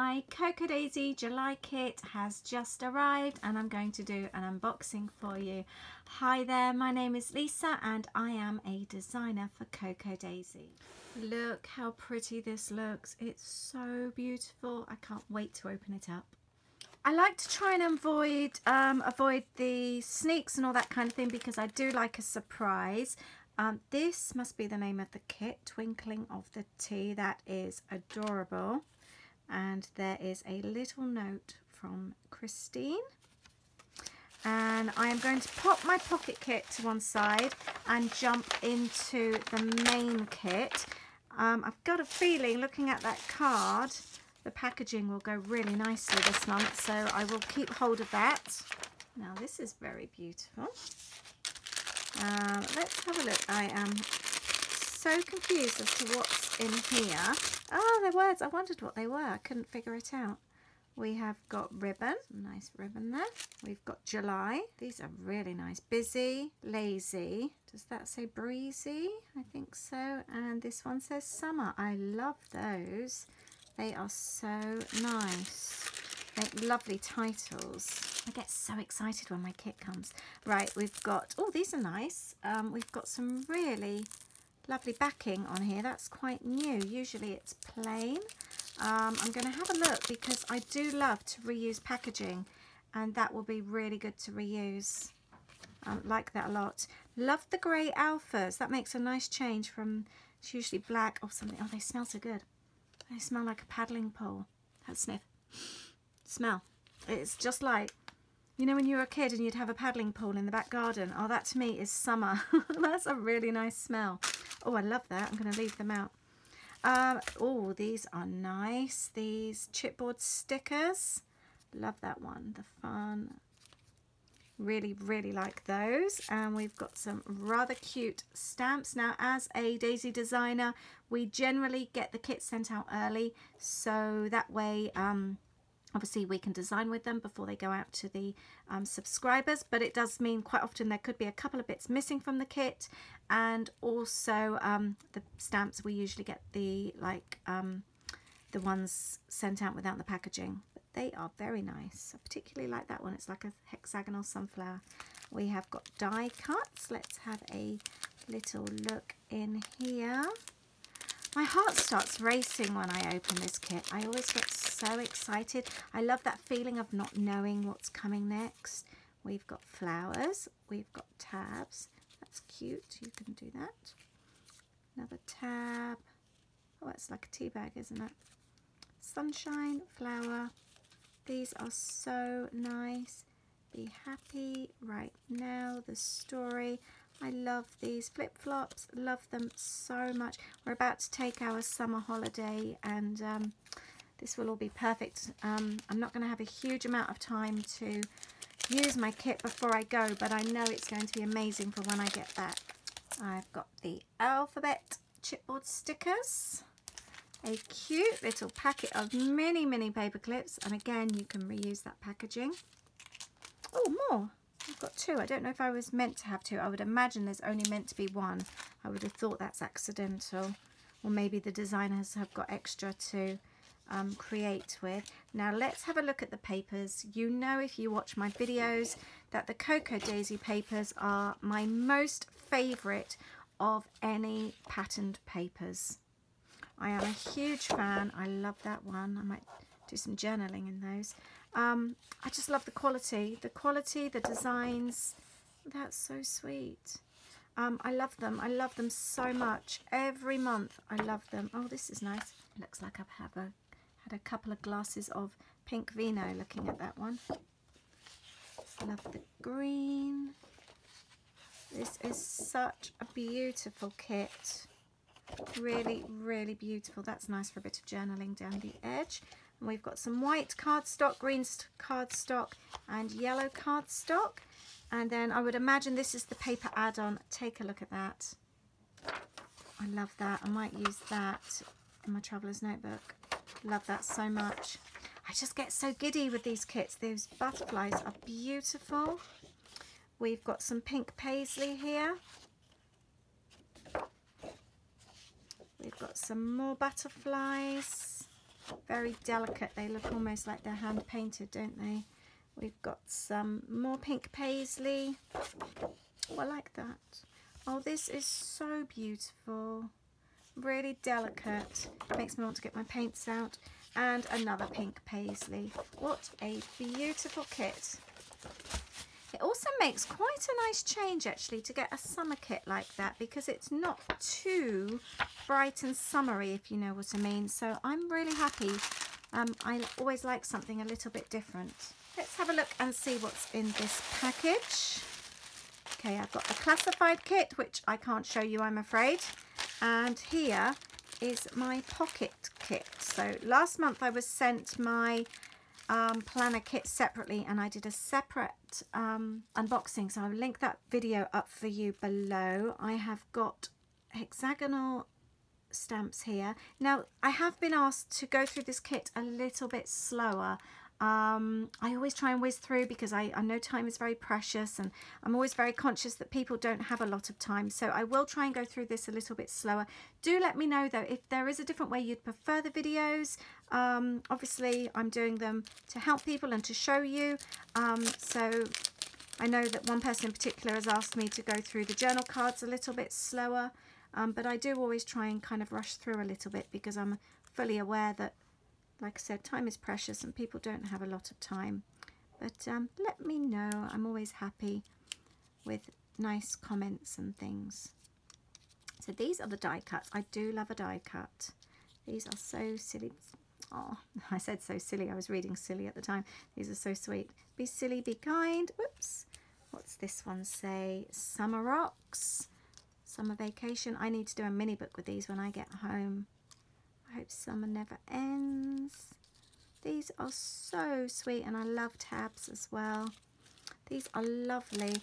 My Cocoa Daisy July kit has just arrived and I'm going to do an unboxing for you. Hi there, my name is Lisa and I am a designer for Cocoa Daisy. Look how pretty this looks. It's so beautiful. I can't wait to open it up. I like to try and avoid the sneaks and all that kind of thing because I do like a surprise. This must be the name of the kit, Twinkling of the Tea. That is adorable. And there is a little note from Christine. And I am going to pop my pocket kit to one side and jump into the main kit. I've got a feeling, looking at that card, the packaging will go really nicely this month, so I will keep hold of that. Now this is very beautiful. Let's have a look. I am so confused as to what's in here. Oh, the words. I wondered what they were. I couldn't figure it out. We have got ribbon. Nice ribbon there. We've got July. These are really nice. Busy, lazy. Does that say breezy? I think so. And this one says summer. I love those. They are so nice. Make lovely titles. I get so excited when my kit comes. Right, we've got, oh, these are nice. We've got some really lovely backing on here. That's quite new. Usually it's plain. I'm going to have a look because I do love to reuse packaging and that will be really good to reuse. Like that a lot. Love the grey alphas. That makes a nice change from, it's usually black or something. Oh, they smell so good. They smell like a paddling pool. Have a sniff. Smell. It's just like, you know when you were a kid and you'd have a paddling pool in the back garden? Oh, that to me is summer. That's a really nice smell. Oh, I love that. I'm going to leave them out. Oh, these are nice. These chipboard stickers. Love that one. The fun. Really, really like those. And we've got some rather cute stamps. Now, as a Daisy designer, we generally get the kits sent out early. So that way, obviously we can design with them before they go out to the subscribers, but it does mean quite often there could be a couple of bits missing from the kit, and also the stamps, we usually get the the ones sent out without the packaging. But they are very nice. I particularly like that one. It's like a hexagonal sunflower. We have got die cuts. Let's have a little look in here. My heart starts racing when I open this kit. I always get so excited. I love that feeling of not knowing what's coming next. We've got flowers. We've got tabs. That's cute. You can do that. Another tab. Oh, it's like a tea bag, isn't it? Sunshine, flower. These are so nice. Be happy right now. The story. I love these flip-flops, love them so much. We're about to take our summer holiday and this will all be perfect. I'm not going to have a huge amount of time to use my kit before I go, but I know it's going to be amazing for when I get back. I've got the alphabet chipboard stickers, a cute little packet of mini paper clips, and again you can reuse that packaging. Oh, more. I've got two. I don't know if I was meant to have two. I would imagine there's only meant to be one. I would have thought that's accidental. Or maybe the designers have got extra to create with. Now let's have a look at the papers. You know, if you watch my videos, that the Cocoa Daisy papers are my most favourite of any patterned papers. I am a huge fan. I love that one. I might do some journaling in those. I just love the quality, the designs. That's so sweet. I love them so much. Every month I love them. Oh, this is nice. Looks like I've had a couple of glasses of pink vino looking at that one. Love the green. This is such a beautiful kit. Really, really beautiful. That's nice for a bit of journaling down the edge. And we've got some white cardstock, green cardstock and yellow cardstock. And then I would imagine this is the paper add-on. Take a look at that. I love that. I might use that in my traveller's notebook. Love that so much. I just get so giddy with these kits. Those butterflies are beautiful. We've got some pink paisley here. We've got some more butterflies. very delicate. They look almost like they're hand painted, don't they? We've got some more pink paisley. Oh, I like that. Oh, this is so beautiful. Really delicate. Makes me want to get my paints out. And another pink paisley. What a beautiful kit. It also makes quite a nice change actually to get a summer kit like that, because it's not too bright and summery, if you know what I mean. So I'm really happy. I always like something a little bit different. Let's have a look and see what's in this package. Okay, I've got the classified kit, which I can't show you, I'm afraid. And here is my pocket kit. So last month I was sent my planner kit separately, and I did a separate unboxing, so I'll link that video up for you below. I have got hexagonal stamps here. Now I have been asked to go through this kit a little bit slower. I always try and whiz through because I know time is very precious, and I'm always very conscious that people don't have a lot of time, so I will try and go through this a little bit slower. Do let me know though if there is a different way you'd prefer the videos. Obviously I'm doing them to help people and to show you, so I know that one person in particular has asked me to go through the journal cards a little bit slower, but I do always try and kind of rush through a little bit because I'm fully aware that, like I said, time is precious and people don't have a lot of time. But let me know. I'm always happy with nice comments and things. So these are the die cuts. I do love a die cut. These are so silly. Oh, I said so silly. I was reading silly at the time. These are so sweet. Be silly, be kind. Whoops. What's this one say? Summer rocks. Summer vacation. I need to do a mini book with these when I get home. I hope summer never ends. These are so sweet, and I love tabs as well. These are lovely.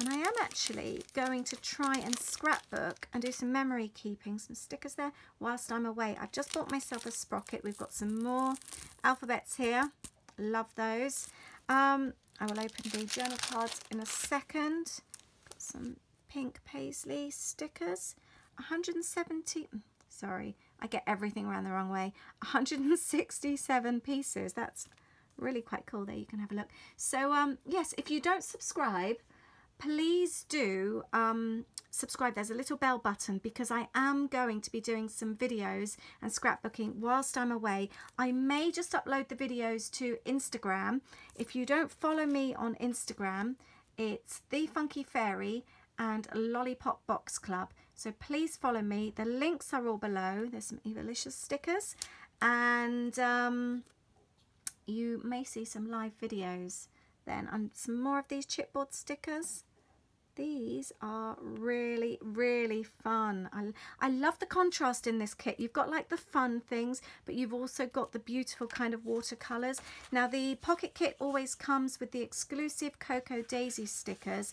And I am actually going to try and scrapbook and do some memory keeping, some stickers there whilst I'm away. I've just bought myself a sprocket. We've got some more alphabets here. Love those. I will open the journal cards in a second. Got some pink paisley stickers. 170, sorry, I get everything around the wrong way. 167 pieces. That's really quite cool. There, you can have a look. So yes, if you don't subscribe, please do subscribe. There's a little bell button, because I am going to be doing some videos and scrapbooking whilst I'm away. I may just upload the videos to Instagram. If you don't follow me on Instagram, it's The Funky Fairy and Lollipop Box Club. So please follow me. The links are all below. There's some Evalicious stickers, and you may see some live videos then, and some more of these chipboard stickers. These are really, really fun. I love the contrast in this kit. You've got like the fun things, but you've also got the beautiful kind of watercolours. Now the pocket kit always comes with the exclusive Cocoa Daisy stickers,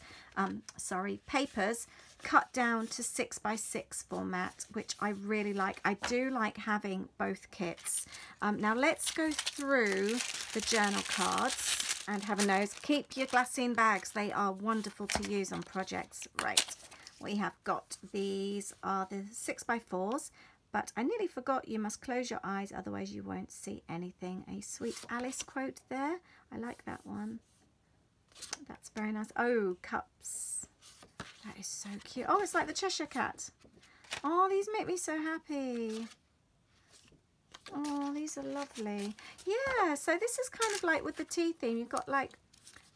papers, cut down to 6x6 format, which I really like. I do like having both kits. Now let's go through the journal cards and have a nose. Keep your glassine bags. They are wonderful to use on projects. Right, we have got, these are the 6x4s, but I nearly forgot, you must close your eyes, otherwise you won't see anything. A Sweet Alice quote there. I like that one. That's very nice. Oh, cups. That is so cute. Oh, it's like the Cheshire Cat. Oh, these make me so happy. Oh, these are lovely. Yeah, so this is kind of like with the tea theme. You've got like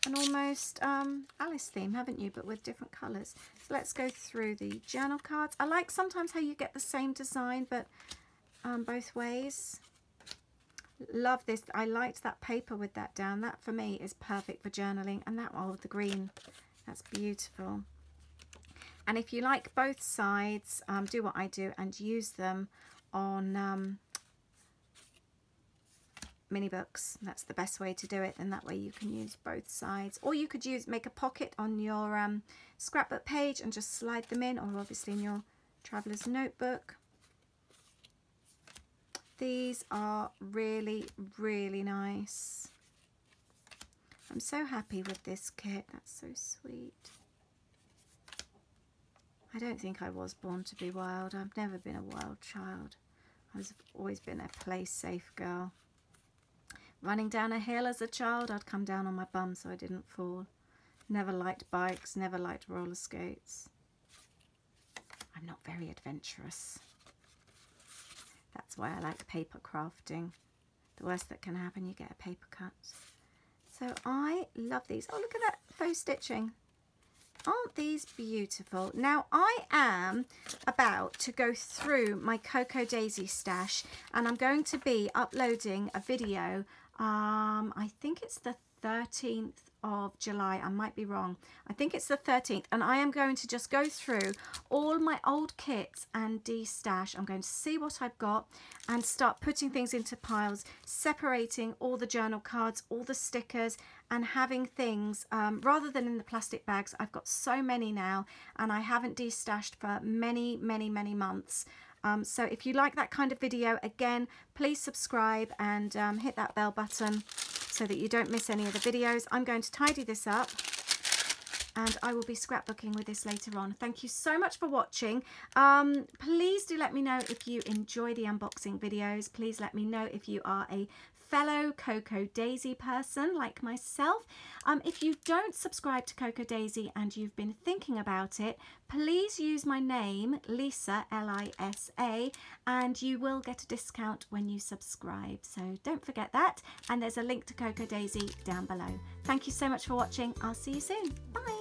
an almost Alice theme, haven't you? But with different colours. So let's go through the journal cards. I like sometimes how you get the same design, but both ways. Love this. I liked that paper with that down. That for me is perfect for journaling. And that one with the green. That's beautiful. And if you like both sides, do what I do and use them on mini books. That's the best way to do it, and that way you can use both sides. Or you could make a pocket on your scrapbook page and just slide them in, or obviously in your traveller's notebook. These are really, really nice. I'm so happy with this kit. That's so sweet. I don't think I was born to be wild. I've never been a wild child. I've always been a play safe girl. Running down a hill as a child, I'd come down on my bum so I didn't fall. Never liked bikes, never liked roller skates. I'm not very adventurous. That's why I like paper crafting. The worst that can happen, you get a paper cut. So I love these. Oh, look at that faux stitching. Aren't these beautiful? Now I am about to go through my Cocoa Daisy stash, and I'm going to be uploading a video. I think it's the 13th of July. I might be wrong. I think it's the 13th, and I am going to just go through all my old kits and de-stash. I'm going to see what I've got and start putting things into piles, separating all the journal cards, all the stickers, and having things rather than in the plastic bags. I've got so many now, and I haven't de-stashed for many months. So if you like that kind of video, again, please subscribe and hit that bell button so that you don't miss any of the videos. I'm going to tidy this up, and I will be scrapbooking with this later on. Thank you so much for watching. Please do let me know if you enjoy the unboxing videos. Please let me know if you are a fellow Cocoa Daisy person like myself. If you don't subscribe to Cocoa Daisy and you've been thinking about it, please use my name, Lisa, L-I-S-A, and you will get a discount when you subscribe. So don't forget that. And there's a link to Cocoa Daisy down below. Thank you so much for watching. I'll see you soon. Bye.